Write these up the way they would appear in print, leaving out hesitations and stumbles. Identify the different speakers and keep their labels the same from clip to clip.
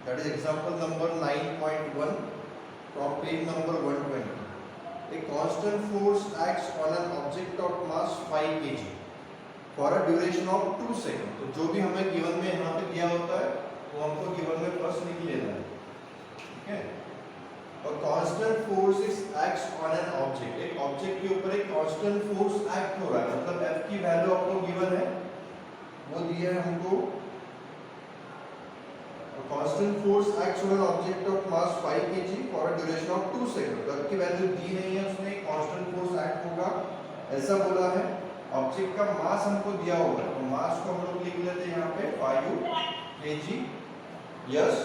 Speaker 1: That is example number 9.1 from page number 120. A constant force acts on an object of mass 5 kg for a duration of 2 seconds. तो जो भी हमें given में यहाँ पे दिया होता है वो हमको गिवन में फर्स्ट लिख लेना है, ठीक है। और constant force is acts on an object, एक ऑब्जेक्ट के ऊपर एक constant force act हो रहा है, मतलब F की वैल्यू आपको गिवन है, वो दिया है हमको। constant force acts on an object of mass 5 kg for a duration of 2 seconds. तो F की वैल्यू दी नहीं है, उसने constant force act होगा ऐसा बोला है। ऑब्जेक्ट का मास हमको दिया होगा, तो मास को हम लोग लिख लेते हैं यहाँ पे 5 kg। यस,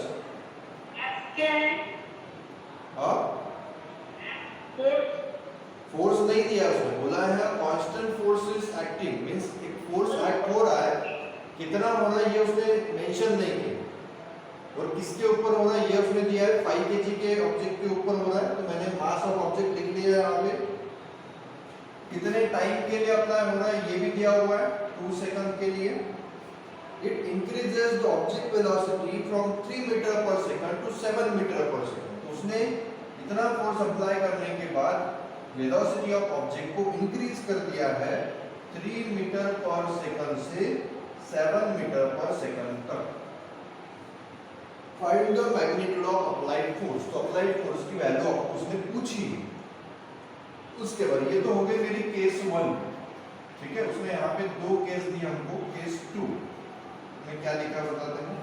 Speaker 1: फोर्स नहीं दिया उसने, बोला है constant force is acting, means एक फोर्स एक्ट हो रहा है, कितना हो रहा है ये उसने मेंशन नहीं किया। और किसके ऊपर हो रहा है ये उसने दिया है, 5 kg के ऑब्जेक्ट के ऊपर हो रहा है, तो मैंने मास ऑफ ऑब्जेक्ट लिख लिया है यहाँ पे। कितने टाइम के लिए अप्लाई हो रहा है ये भी दिया हुआ है, 2 सेकंड के लिए। It increases the object velocity from 3 metre per second to 7 metre per second. तो उसने इतना फोर्स अप्लाई करने के बाद वेलोसिटी ऑफ ऑब्जेक्ट को इंक्रीज कर दिया है 3 मीटर पर सेकंड से 7 मीटर पर सेकंड तक। Find the magnitude of applied force. तो अप्लाइड फोर्स की वैल्यू आपको उसने पूछी, उसके बाद ये तो हो गई मेरी केस 1, ठीक है। उसने यहाँ पे 2 केस दिए हमको, केस 2 में क्या लिखा बताते हैं।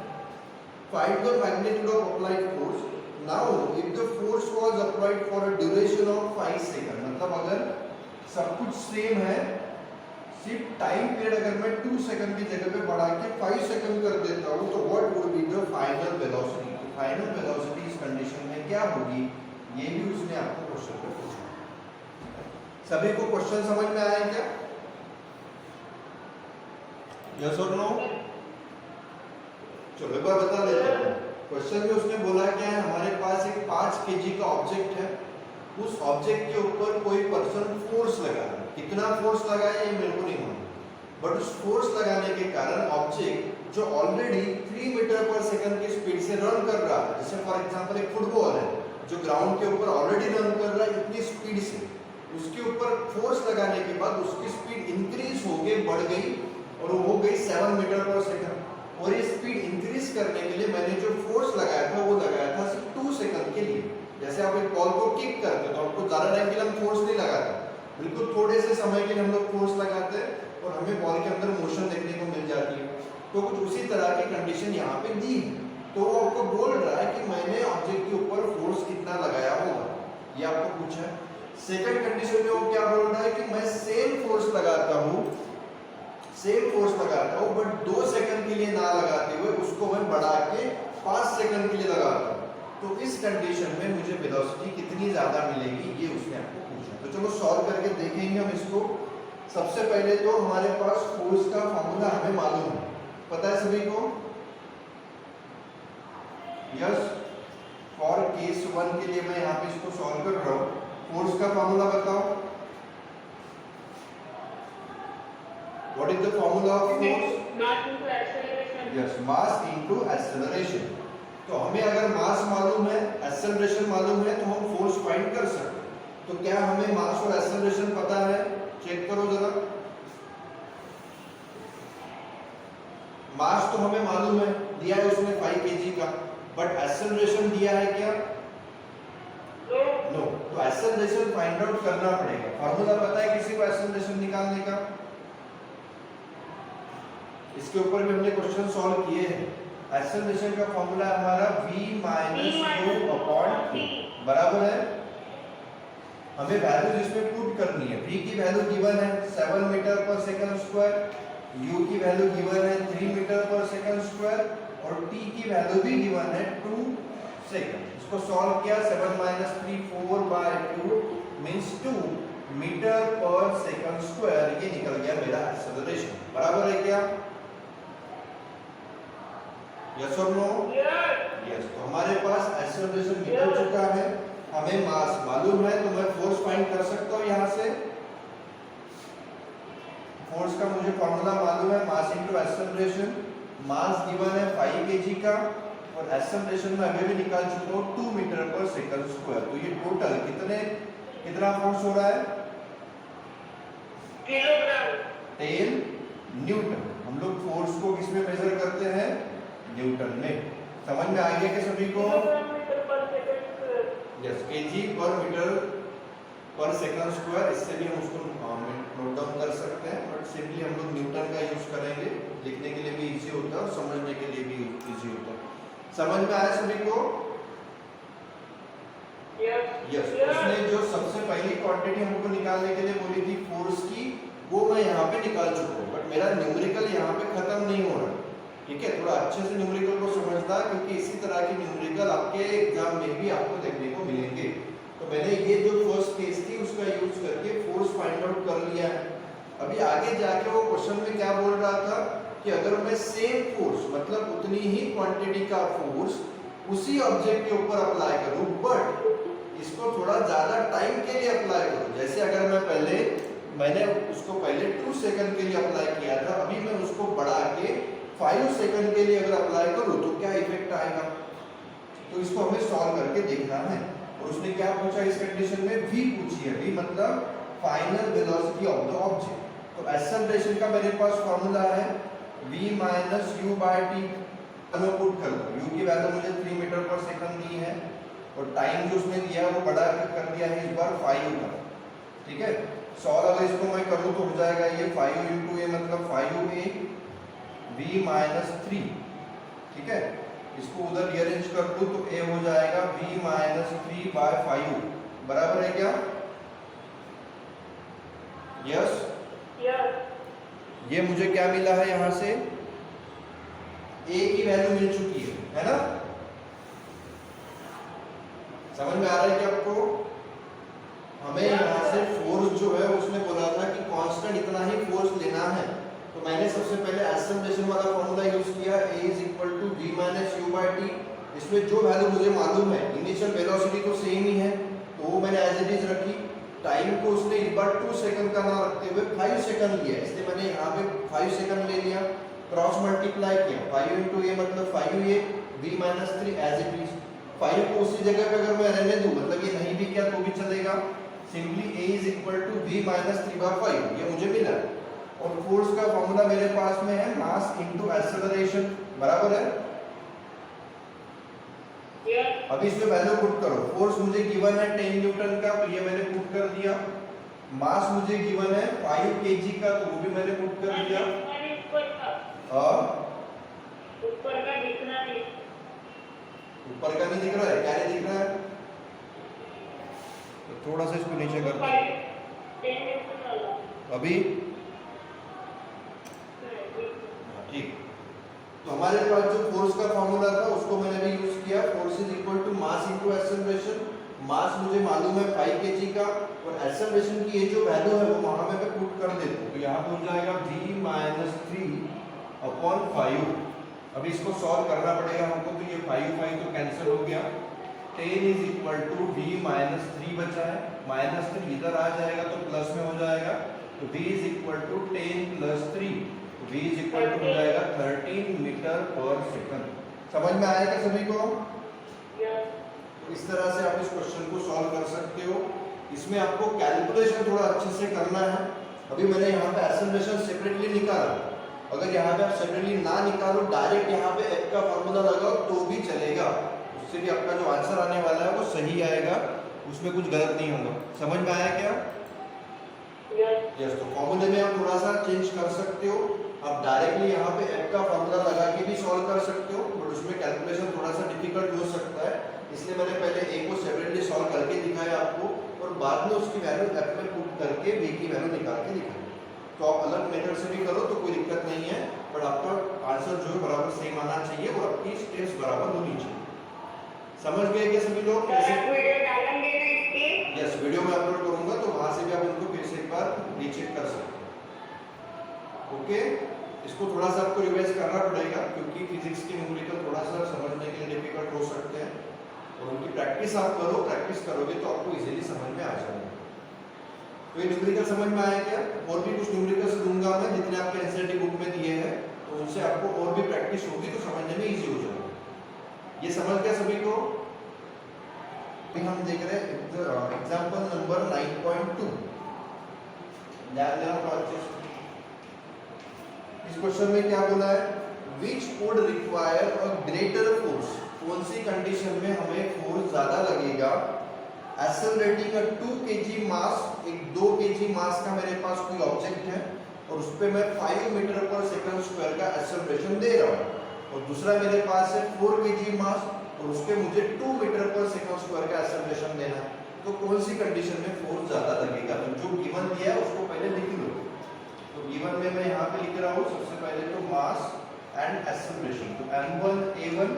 Speaker 1: Find the magnitude of applied force. Now if the force was applied for a duration of 5 second, मतलब अगर सब कुछ सेम है, सिर्फ टाइम पीरियड अगर मैं 2 सेकंड की जगह पे बढ़ा के 5 सेकंड कर देता हूँ, तो what would be the final velocity. तो फाइनल वेलोसिटी इस कंडीशन में क्या होगी, ये भी उसने आपको क्वेश्चन में पूछा। सभी को क्वेश्चन समझ में आया क्या? यस और नो? चलो एक बार बता देता हूँ। क्वेश्चन में उसने बोला क्या है, हमारे पास एक 5 kg का ऑब्जेक्ट है, उस ऑब्जेक्ट के ऊपर कोई पर्सन फोर्स लगा है। कितना फोर्स लगाया ये मेरे को नहीं मालूम, बट उस फोर्स लगाने के कारण ऑब्जेक्ट जो ऑलरेडी 3 मीटर पर सेकंड की स्पीड से रन कर रहा है, जैसे फॉर एग्जांपल एक फुटबॉल है जो ग्राउंड के ऊपर ऑलरेडी रन कर रहा है इतनी स्पीड से, उसके ऊपर फोर्स लगाने के बाद उसकी स्पीड इंक्रीज होके बढ़ गई और वो हो गई 7 मीटर पर सेकंड। और ये स्पीड इंक्रीज करने के लिए मैंने जो फोर्स लगाया था वो लगाया था सिर्फ 2 सेकंड के लिए। जैसे आप एक बॉल को किक करते हो तो आपको ज्यादा टाइम के लिए हम फोर्स नहीं लगाते, बिल्कुल थोड़े से समय के लिए हम लोग फोर्स लगाते हैं और हमें बॉल के अंदर मोशन देखने को मिल जाती है। तो कुछ उसी तरह की कंडीशन यहाँ पे दी है। तो वो आपको बोल रहा है कि मैंने ऑब्जेक्ट के ऊपर फोर्स कितना लगाया होगा, ये आपको पूछा है। सेकंड कंडीशन में वो क्या बोल रहा है कि मैं सेम फोर्स लगाता हूँ, बट 2 सेकंड के लिए ना लगाते हुए उसको मैं बढ़ा के 5 सेकंड के लिए लगाता हूँ। तो इस कंडीशन में मुझे वेलोसिटी कितनी ज्यादा मिलेगी ये उसने आपको पूछा। तो चलो सॉल्व करके देखेंगे हम इसको। सबसे पहले तो हमारे पास फोर्स का फॉर्मूला हमें मालूम है, पता है सभी को? यस। फॉर केस 1 के लिए मैं यहाँ पे इसको सॉल्व कर रहा हूँ। फोर्स का फॉर्मूला बताओ। What is the formula of force? Yes, mass into acceleration. तो हमें अगर मास मालूम है, एक्सेलरेशन मालूम है, तो हम फोर्स फाइंड कर सकते हैं। तो क्या हमें मास और एक्सेलरेशन पता है? चेक करो जरा। मास तो हमें मालूम है, दिया है उसने 5 kg का, बट एक्सेलरेशन दिया है क्या? नो। तो एक्सेलरेशन फाइंड आउट करना पड़ेगा। फॉर्मूला पता है किसी को एक्सेलरेशन निकालने का? इसके ऊपर भी हमने क्वेश्चन सॉल्व किए हैं। एक्सेलरेशन का फॉर्मूला हमारा v - u/t बराबर है, हमें वैल्यूज इसमें पुट करनी है। v की वैल्यू गिवन है 7 metre per second square, u की वैल्यू गिवन है 3 मीटर पर सेकंड स्क्वायर और t की वैल्यू भी गिवन है 2 सेकंड। इसको सॉल्व किया, 7 - 3 4/2 means 2 metre per second square, ये निकल गया मेरा एक्सेलरेशन। बराबर है क्या? यस और नो? यस। तो हमारे पास एक्सेलरेशन निकल चुका है, हमें मास मालूम है, तो मैं फोर्स फाइंड कर सकता हूँ यहाँ से। फोर्स का मुझे फॉर्मूला मालूम है, मास इनटू एक्सेलरेशन। मास गिवन है 5 kg का, और एक्सेलरेशन में अभी भी निकाल चुका हूँ 2 मीटर पर सेकंड स्क्वायर। तो ये टोटल कितना फोर्स हो रहा है?
Speaker 2: किलोग्राम।
Speaker 1: 10 न्यूटन। हम लोग फोर्स को किस में मेजर करते हैं? न्यूटन में। समझ में आ गया क्या सभी को? यस, केजी पर मीटर पर सेकंड स्क्वायर। इससे भी हम उसको नोट डाउन कर सकते हैं, बट सिंपली हम लोग न्यूटन का यूज करेंगे। लिखने के लिए भी इजी होता है और समझने के लिए भी इजी होता है। समझ में आया सभी को? यस। उसने जो सबसे पहली क्वांटिटी हमको निकालने के लिए बोली थी फोर्स की, वो मैं यहाँ पे निकाल चुका हूँ, बट मेरा न्यूमेरिकल यहाँ पे खत्म नहीं हो रहा। ठीक है, थोड़ा अच्छे से न्यूमेरिकल को समझना, क्योंकि इसी तरह के न्यूमेरिकल आपके एग्जाम में भी आपको देखने को मिलेंगे। तो मैंने ये जो फर्स्ट केस थी उसका यूज करके फोर्स फाइंड आउट कर लिया है। अभी आगे जाके वो क्वेश्चन में क्या बोल रहा था कि अगर मैं सेम फोर्स, मतलब उतनी ही क्वांटिटी का फोर्स उसी ऑब्जेक्ट के ऊपर अप्लाई करूं, बट इसको थोड़ा ज्यादा टाइम के लिए अप्लाई करूं। जैसे अगर मैंने उसको पहले 2 सेकंड के लिए अप्लाई किया था, अभी मैं उसको बढ़ा के 5 सेकंड के लिए अगर अप्लाई करूं तो क्या इफेक्ट आएगा? तो इसको हमें सॉल्व करके देखना है। और उसने क्या पूछा इस कंडीशन में? v पूछी है। v मतलब final velocity of the object. तो एक्सेलरेशन का मेरे पास फॉर्मूला है v minus u by t. मैं पुट कर दूं, u की वैल्यू मुझे 3 मीटर पर सेकंड दी है और टाइम जो उसने दिया वो बढ़ा कर दिया है इस बार 5 का। ठीक है, सॉल्व अगर इसको मैं करूं तो हो जाएगा ये 5 इंटू ए मतलब 5a v माइनस 3। ठीक है, इसको उधर रीअरेंज कर दूं तो a हो जाएगा v माइनस 3 बाय 5 बराबर है क्या? यस। ये मुझे क्या मिला है? यहाँ से a की वैल्यू मिल चुकी है ना? समझ में आ रहा है कि आपको? हमें यहाँ से फोर्स जो है उसने बोला था कि कांस्टेंट इतना ही फोर्स लेना है। तो मैंने सबसे पहले एक्सेलरेशन वाला फॉर्मूला यूज किया, a is equal to v minus u by t. इसमें जो वैल्यू मुझे मालूम है, इनिशियल वेलोसिटी तो सेम ही है, तो वो मैंने एज इट इज रखी। टाइम को उसने इस बार 2 सेकंड का ना रखते हुए 5 सेकंड लिया, इसलिए मैंने यहाँ पे 5 सेकंड ले लिया। क्रॉस मल्टीप्लाई किया, 5 इंटू ए मतलब 5a v minus 3 as it is. 5 को उसी जगह पे अगर मैं रहने दूं, मतलब ये नहीं भी किया तो भी चलेगा। Simply a is equal to v minus 3 by 5, ये मुझे मिला। और फोर्स का फॉर्मूला मेरे पास में है मास इनटू एक्सेलरेशन, बराबर है। अभी इसमें वैल्यू पुट करो। फोर्स मुझे गिवन है 10 न्यूटन का, तो ये मैंने पुट कर दिया। मास मुझे गिवन है 5 kg का, तो वो भी मैंने पुट कर दिया। ऊपर का नहीं दिख रहा है? क्या नहीं दिख रहा है? तो थोड़ा सा इसको नीचे कर दो अभी। ठीक, तो हमारे पास जो फोर्स का फॉर्मूला था उसको मैंने भी यूज किया। Force is equal to mass into acceleration. Mass मुझे मालूम है 5 kg का, और एक्सेलरेशन की ये जो वैल्यू है वो वहां मैं पुट कर देता हूं। तो यहां पे हो जाएगा v माइनस 3 अपॉन 5। अभी इसको सॉल्व करना पड़ेगा हमको, तो ये 5 तो कैंसिल हो गया। 10 is equal to v minus 3 बचा है, माइनस 3 इधर आ जाएगा तो प्लस में हो जाएगा। तो v is equal to 10 plus 3, v is equal to हो जाएगा 13 मीटर पर सेकंड। समझ में आएगा सभी को? तो इस तरह से आप इस क्वेश्चन को सॉल्व कर सकते हो। इसमें आपको कैलकुलेशन थोड़ा अच्छे से करना है। अभी मैंने यहाँ पे एक्सेलरेशन सेपरेटली निकाला, अगर यहाँ पे आप सेपरेटली ना निकालो, डायरेक्ट यहाँ पे f का फॉर्मूला लगाओ तो भी चलेगा, उससे भी आपका जो आंसर आने वाला है वो सही आएगा, उसमें कुछ गलत नहीं होगा। समझ में आया क्या? यस। तो फॉर्मूले में आप थोड़ा सा चेंज कर सकते हो। आप डायरेक्टली यहाँ पे f का फॉर्मूला लगा के भी सॉल्व कर सकते हो, बट उसमें कैलकुलेशन थोड़ा सा डिफिकल्ट हो सकता है, इसलिए मैंने पहले a को सेपरेटली सॉल्व करके दिखाया आपको, और बाद में उसकी वैल्यू f में पुट करके b की वैल्यू निकाल के दिखाया। तो आप अलग मेथड से भी करो तो कोई दिक्कत नहीं है, बट आपका आंसर जो है बराबर सेम आना चाहिए और आपकी स्टेप्स बराबर होनी चाहिए। समझ गए क्या सभी लोग? यस, वीडियो में अपलोड करूंगा तो वहां से भी आप उनको फिर से एक बार रीचेक कर सकते हो। ओके, इसको थोड़ा सा आपको रिवाइज करना पड़ेगा, क्योंकि फिजिक्स के न्यूमेरिकल थोड़ा सा समझने के लिए डिफिकल्ट हो सकते हैं, और उनकी प्रैक्टिस आप करो, प्रैक्टिस करोगे तो आपको इजीली समझ में आ जाएगा। तो ये न्यूमेरिकल समझ में आया क्या? और भी कुछ न्यूमेरिकल्स दूंगा मैं, जितने आपके एनसीईआरटी बुक में दिए हैं, तो उनसे आपको और भी प्रैक्टिस होगी तो समझने में इजी हो जाएगा। ये समझ गया सभी को? अभी हम देख रहे हैं एग्जांपल नंबर 9.2। ध्यान देना थोड़ा अच्छे से। इस क्वेश्चन में क्या बोला है? Which would require a greater force, कौन सी कंडीशन में हमें फोर्स ज्यादा लगेगा? एक्सेलरेटिंग अ 2 kg मास, एक 2 kg मास का मेरे पास कोई ऑब्जेक्ट है और उस पे मैं 5 मीटर पर सेकंड स्क्वायर का एक्सेलरेशन दे रहा हूँ, और दूसरा मेरे पास है 4 kg मास और उस पे मुझे 2 मीटर पर सेकंड स्क्वायर का एक्सेलरेशन देना है। तो कौन सी कंडीशन में फोर्स ज्यादा लगेगा? तो जो गिवन दिया है उसको पहले लिख लो। तो गिवन में मैं यहाँ पे लिख रहा हूँ सबसे पहले तो मास एंड एक्सेलरेशन, तो m1 a1,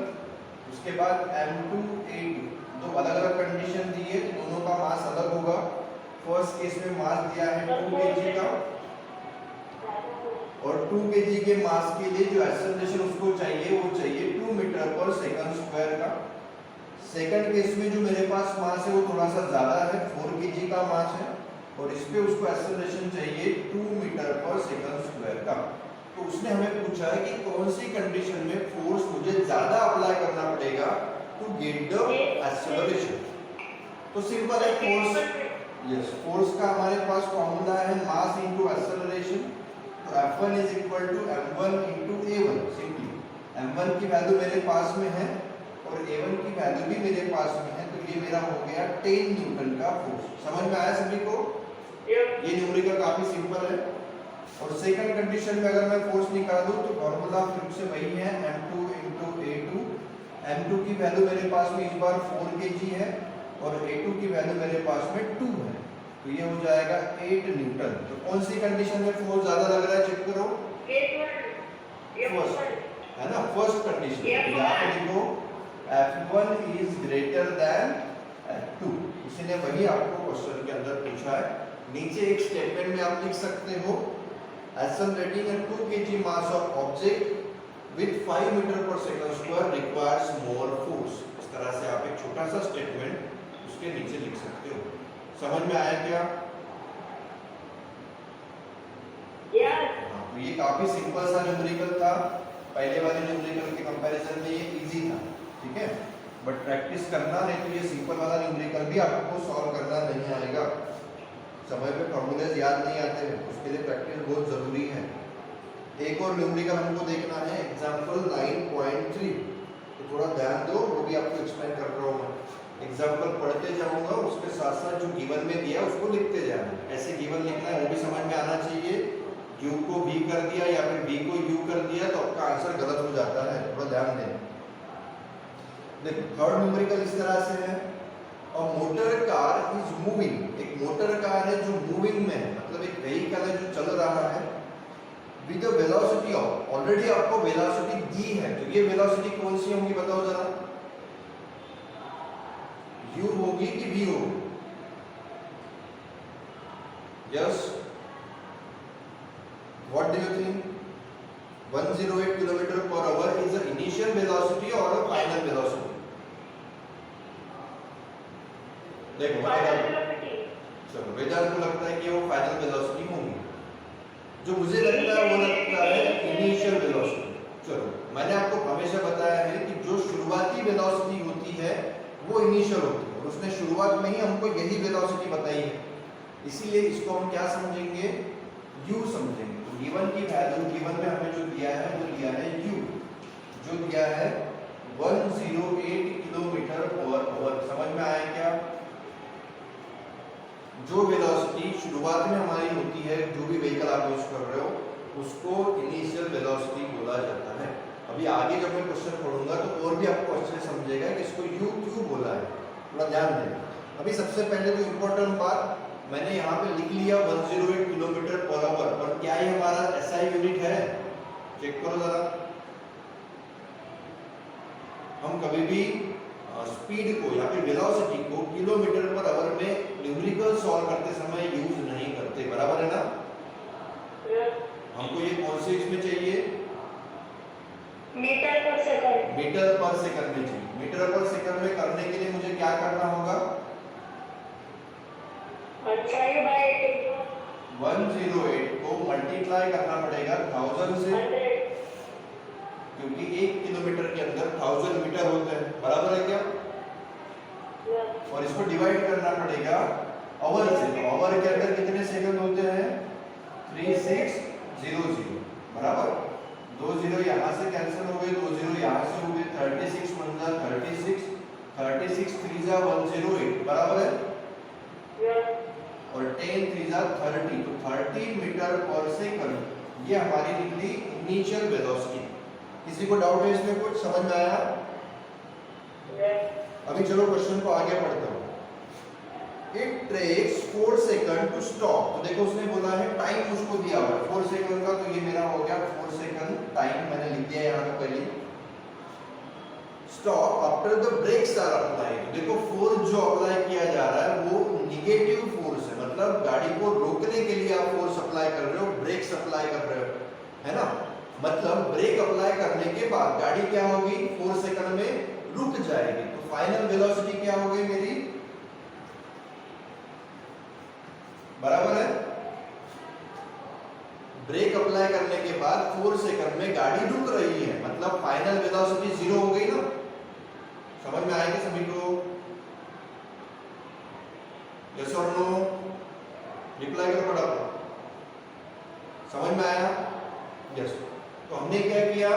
Speaker 1: उसके बाद m2 a2, दो अलग अलग कंडीशन दी है, दोनों का मास अलग होगा। फर्स्ट केस में मास दिया है 2 kg का, और 2 kg के मास के लिए जो एक्सेलरेशन उसको चाहिए वो चाहिए 2 मीटर पर सेकंड स्क्वायर का। सेकंड केस में जो मेरे पास मास है वो थोड़ा सा ज्यादा है, 4 kg का मास है, और इस पे उसको एक्सेलरेशन चाहिए 2 मीटर पर सेकंड स्क्वायर का। तो उसने हमें पूछा है कि कौन सी कंडीशन में फोर्स मुझे ज्यादा अप्लाई करना पड़ेगा टू गेट द एक्सेलरेशन। तो सिंपल है, फोर्स का हमारे पास फॉर्मूला है मास इनटू एक्सेलरेशन। तो F1 is equal to m1 into a1। Simply m1 की वैल्यू मेरे पास में है और a1 की वैल्यू भी मेरे पास में है, तो ये मेरा हो गया 10 न्यूटन का फोर्स। समझ में आया सभी को? ये न्यूमेरिकल काफी सिंपल है। और सेकंड कंडीशन में अगर मैं फोर्स निकालूं तो फॉर्मूला फिर से वही है m2 into a2। m2 की वैल्यू मेरे पास में इस बार 4 kg है और a2 की वैल्यू मेरे पास में 2 है, तो ये हो जाएगा 8 न्यूटन। तो कौन सी कंडीशन में फोर्स ज्यादा लग रहा है चेक करो। फर्स्ट है ना, फर्स्ट कंडीशन। यहाँ पे लिखो F1 is greater than F2। इसने वही आपको क्वेश्चन के अंदर पूछा है। नीचे एक स्टेटमेंट में आप लिख सकते हो accelerating a 2 kg mass of object with 5 meter per second square requires more force। इस तरह से आप एक छोटा सा स्टेटमेंट उसके नीचे लिख सकते हो। समझ में आया क्या? हाँ, तो ये काफी सिंपल सा न्यूमेरिकल था। पहले वाले न्यूमेरिकल के कंपैरिजन में ये इजी था, ठीक है। बट प्रैक्टिस करना, नहीं तो ये सिंपल वाला न्यूमेरिकल भी आपको सॉल्व करना नहीं आएगा। समय पे फॉर्मूलेज याद नहीं आते हैं, उसके लिए प्रैक्टिस बहुत जरूरी है। एक और न्यूमेरिकल हमको देखना है, एग्जांपल 9.3। तो थोड़ा ध्यान दो, वो भी आपको एक्सप्लेन कर रहा हूँ मैं। एग्जाम्पल पढ़ते जाऊंगा, उसके साथ साथ जो गिवन में दिया उसको लिखते जाना। ऐसे गिवन लिखना है वो भी समझ में आना चाहिए। u को v कर दिया या फिर v को u कर दिया तो आपका आंसर गलत हो जाता है, थोड़ा ध्यान दें। देखो थर्ड न्यूमेरिकल इस तरह से है, a motor car is moving. एक मोटर कार है जो मूविंग में है, मतलब एक व्हीकल है जो चल रहा है with the velocity of, already आपको वेलोसिटी दी है, तो ये वेलोसिटी कौन सी होगी बताओ जरा। u होगी कि v होगी? Yes, what do you think? 108 kilometre per hour is the initial velocity और अ फाइनल वेलोसिटी? देखो चलो, वेदांत को लगता है कि वो फाइनल वेलोसिटी होगी, जो मुझे लगता है वो लगता है इनिशियल वेलोसिटी। चलो, मैंने आपको हमेशा बताया है कि जो शुरुआती वेलोसिटी होती है वो इनिशियल होती है, और उसने शुरुआत में ही हमको यही वेलोसिटी बताई है, इसीलिए इसको हम क्या समझेंगे? u समझेंगे। तो गिवन की वैल्यू, गिवन में हमें जो दिया है वो दिया है u, जो दिया है 108 किलोमीटर पर आवर। समझ में आया क्या? जो वेलोसिटी शुरुआत में हमारी होती है, जो भी व्हीकल आप यूज कर रहे हो, उसको इनिशियल वेलोसिटी बोला जाता है। अभी आगे जब मैं क्वेश्चन पढ़ूंगा तो और भी आपको अच्छे से समझेगा कि इसको u क्यों बोला है, थोड़ा ध्यान दें। अभी सबसे पहले जो इम्पोर्टेंट बात मैंने यहाँ पे लिख लिया 108 किलोमीटर पर आवर, पर क्या ये हमारा SI यूनिट है? चेक करो जरा। हम कभी भी स्पीड को या फिर वेलोसिटी को किलोमीटर पर आवर में न्यूमेरिकल सॉल्व करते समय यूज नहीं करते, बराबर है ना? हमको ये कौन से इसमें चाहिए?
Speaker 2: Metre per second.
Speaker 1: Metre per second में चाहिए। मीटर पर सेकंड में करने के लिए मुझे क्या करना होगा? 108 को मल्टीप्लाई करना पड़ेगा 1000 से, क्योंकि 1 किलोमीटर के अंदर 1000 मीटर होते हैं, बराबर है क्या? और इसको डिवाइड करना पड़ेगा आवर से, तो आवर के अंदर कितने सेकंड होते हैं? 3600, बराबर। 2 जीरो यहाँ से कैंसिल हो गए, 2 जीरो यहाँ से हो गए, 36 1 जा 36, 36 3 जा 108, बराबर है। और 10 3 जा 30, तो 30 मीटर पर सेकंड ये हमारी निकली इनिशियल वेलोसिटी। किसी को डाउट है इसमें? कुछ समझ में आया? अभी चलो क्वेश्चन को आगे पढ़ते हैं। It takes 4 second to stop. तो देखो उसने बोला है टाइम उसको दिया हुआ है 4 सेकंड का, तो ये मेरा हो गया 4 सेकंड टाइम, मैंने लिख दिया यहाँ पे पहले। Stop after the brakes are apply. देखो फोर्स जो अप्लाई किया जा रहा है वो निगेटिव फोर्स है, मतलब गाड़ी को रोकने के लिए आप फोर्स अप्लाई कर रहे हो, ब्रेक्स अप्लाई कर रहे हो, है ना। मतलब ब्रेक अप्लाई करने के बाद गाड़ी क्या होगी? 4 सेकंड में रुक जाएगी। तो फाइनल वेलोसिटी क्या हो गई मेरी? बराबर है, ब्रेक अप्लाई करने के बाद 4 सेकंड में गाड़ी रुक रही है, मतलब फाइनल वेलोसिटी 0 हो गई ना। समझ में आएगा सभी को? यस और नो? रिप्लाई करो फटाफट। समझ में आया? यस। तो हमने क्या किया,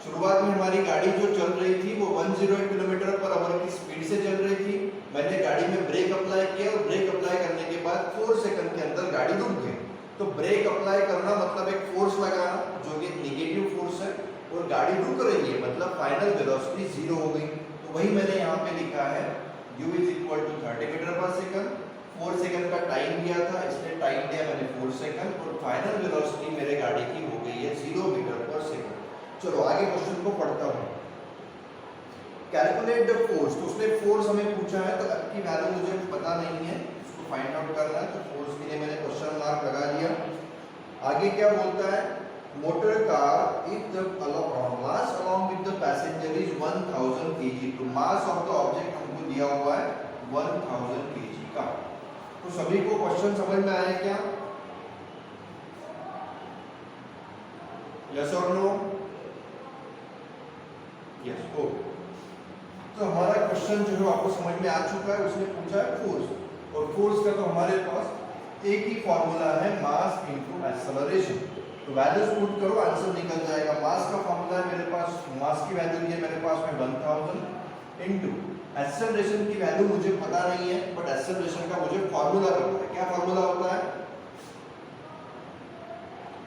Speaker 1: शुरुआत में हमारी गाड़ी जो चल रही थी वो 108 किलोमीटर पर आवर की स्पीड से चल रही थी। मैंने गाड़ी में ब्रेक अप्लाई किया और ब्रेक अप्लाई करने के बाद 4 सेकंड के अंदर गाड़ी रुक गई। तो ब्रेक अप्लाई करना मतलब एक फोर्स लगाना जो कि नेगेटिव फोर्स है, और गाड़ी रुक रही है मतलब फाइनल वेलोसिटी 0 हो गई। तो वही मैंने यहाँ पे लिखा है u = 30 metre per second. 4 second का टाइम दिया था, इसने टाइम दिया मैंने 4 सेकंड, और फाइनल वेलोसिटी मेरे गाड़ी की हो गई है 0 मीटर पर सेकंड। चलो आगे क्वेश्चन को पढ़ता हूँ। Calculate the force. तो उसने फोर्स हमें पूछा है, तो अब की वैल्यू मुझे पता नहीं है, इसको फाइंड आउट करना है, तो फोर्स के लिए मैंने क्वेश्चन मार्क लगा दिया। आगे क्या बोलता है? Motor car if the mass along with the passenger is 1000 kg। तो मास ऑफ द ऑब्जेक्ट हमको दिया हुआ है 1000 kg का। तो सभी को क्वेश्चन समझ में आया क्या? यस और नो? यस। ओके, तो हमारा क्वेश्चन जो है आपको समझ में आ चुका है। उसने पूछा है फोर्स, और फोर्स का तो हमारे पास एक ही फॉर्मूला है, मास इनटू एक्सेलरेशन। तो वैल्यूज पुट करो, आंसर निकल जाएगा। मास का फॉर्मूला है मेरे पास, मास की वैल्यू है मेरे पास में 1000 इनटू एक्सेलरेशन की वैल्यू मुझे पता नहीं है, बट एक्सेलरेशन का मुझे फॉर्मूला पता है। क्या फॉर्मूला होता है?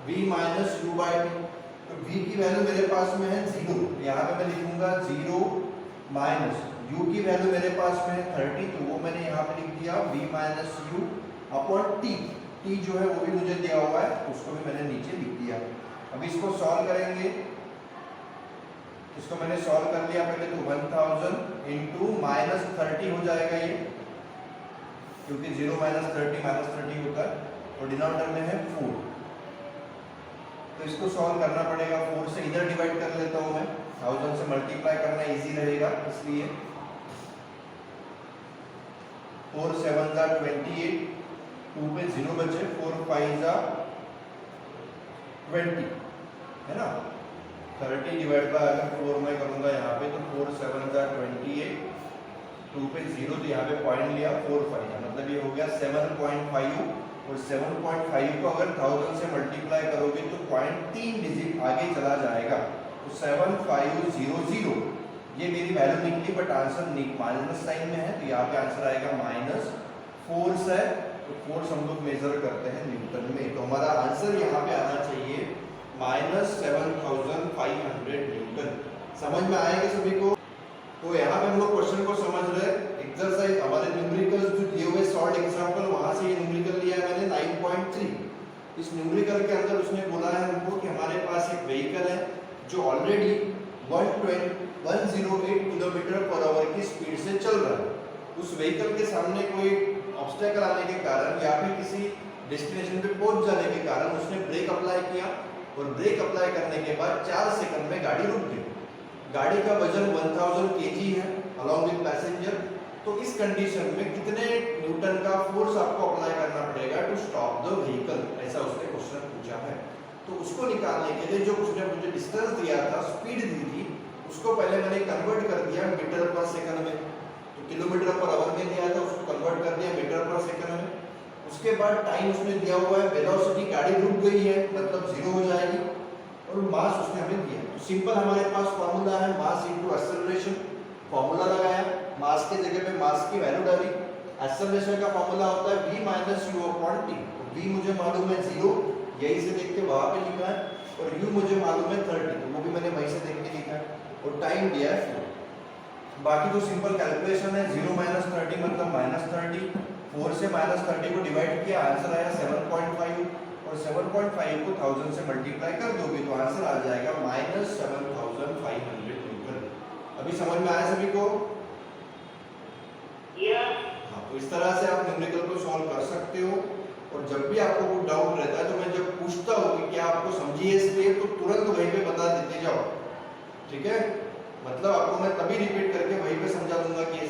Speaker 1: v - u/t। तो v की वैल्यू मेरे पास में है 0, यहाँ पे मैं लिखूंगा 0 माइनस u की वैल्यू मेरे पास में है 30, तो वो मैंने यहाँ पे लिख दिया v - u upon t। t जो है वो भी मुझे दिया हुआ है, उसको भी मैंने नीचे लिख दिया। अब इसको सॉल्व करेंगे, इसको मैंने सॉल्व कर लिया पहले। तो 1000 इनटू -30 हो जाएगा ये, क्योंकि 0 - 30 होता है, और डिनोमिनेटर में है 4। तो इसको सॉल्व करना पड़ेगा। 4 से इधर डिवाइड कर लेता हूं मैं, 1000 से मल्टीप्लाई करना इजी रहेगा, इसलिए 4 7 जा 28, 2 पे 0 बचे, 4 5 जा 20, है ना। 30 डिवाइड बाय अगर 4 मैं करूंगा यहाँ पे, तो 4 7 जा 28, 2 पे 0, तो यहाँ पे पॉइंट लिया 4 5 जा, मतलब ये हो गया 7.5। और 7.5 को अगर 1000 से मल्टीप्लाई करोगे तो 0.3 डिजिट आगे चला जाएगा। तो 7500 ये मेरी वैल्यू निकली, बट आंसर माइनस साइन में है, तो यहाँ पे आंसर आएगा माइनस फोर्स है। तो फोर्स हम लोग मेजर करते हैं न्यूटन में, तो हमारा आंसर यहाँ पे आना चाहिए -7500 न्यूटन। समझ में आएगा सभी को? तो यहाँ पे हम लोग क्वेश्चन को समझ रहे हैं। एक्सरसाइज हमारे न्यूमेरिकल्स जो दिए हुए शॉर्ट एग्जांपल, वहां से ये न्यूमेरिकल लिया है मैंने 9.3। इस न्यूमेरिकल के अंदर उसने बोला है हमको कि हमारे पास एक व्हीकल है जो ऑलरेडी 108 किलोमीटर पर आवर की स्पीड से चल रहा है। उस व्हीकल के सामने कोई ऑब्स्टेकल आने के कारण या फिर किसी डेस्टिनेशन पे पहुंच जाने के कारण उसने ब्रेक अप्लाई किया, और ब्रेक अप्लाई करने के बाद 4 सेकंड में गाड़ी रुक गई। गाड़ी का वजन 1000 kg है अलॉन्ग विद पैसेंजर। तो इस कंडीशन में कितने न्यूटन का फोर्स आपको अप्लाई करना पड़ेगा टू स्टॉप द व्हीकल, ऐसा उसने क्वेश्चन पूछा है। तो उसको निकालने के लिए जो उसने मुझे डिस्टेंस दिया था, स्पीड दी थी, उसको पहले मैंने कन्वर्ट कर दिया मीटर पर सेकंड में। तो किलोमीटर पर आवर में दिया था, उसको कन्वर्ट कर दिया मीटर पर सेकंड में। उसके बाद टाइम उसने दिया हुआ है, वेलोसिटी गाड़ी रुक गई है मतलब जीरो हो जाएगी, और मास उसने हमें दिया। तो सिंपल हमारे पास फॉर्मूला है मास इनटू एक्सेलरेशन। फॉर्मूला लगाया, मास के जगह पे मास की वैल्यू डाली। एक्सेलरेशन का फॉर्मूला होता है v minus you upon T. तो v मुझे मालूम है 0, यही से देख के वहां पे लिखा है, और u मुझे मालूम है 30, तो वो भी मैंने वहीं से देख के लिखा है, और टाइम दिया है 4। बाकी तो सिंपल कैलकुलेशन है, 0 माइनस 30 मतलब माइनस 30, 4 से माइनस 30 को डिवाइड किया, आंसर आया 7.5, और 7.5 को 1000 से मल्टीप्लाई कर दोगे तो आंसर आ जाएगा माइनस 7500 न्यूटन। अभी समझ में आया सभी को? हाँ, तो इस तरह से आप न्यूमेरिकल को सॉल्व कर सकते हो। और जब भी आपको कोई डाउट रहता है तो मैं जब पूछता हूँ कि क्या आपको समझिए स्टेप, तो तुरंत वहीं पे बता देते जाओ, ठीक है? मतलब आपको मैं तभी रिपीट करके वहीं पे समझा दूंगा कि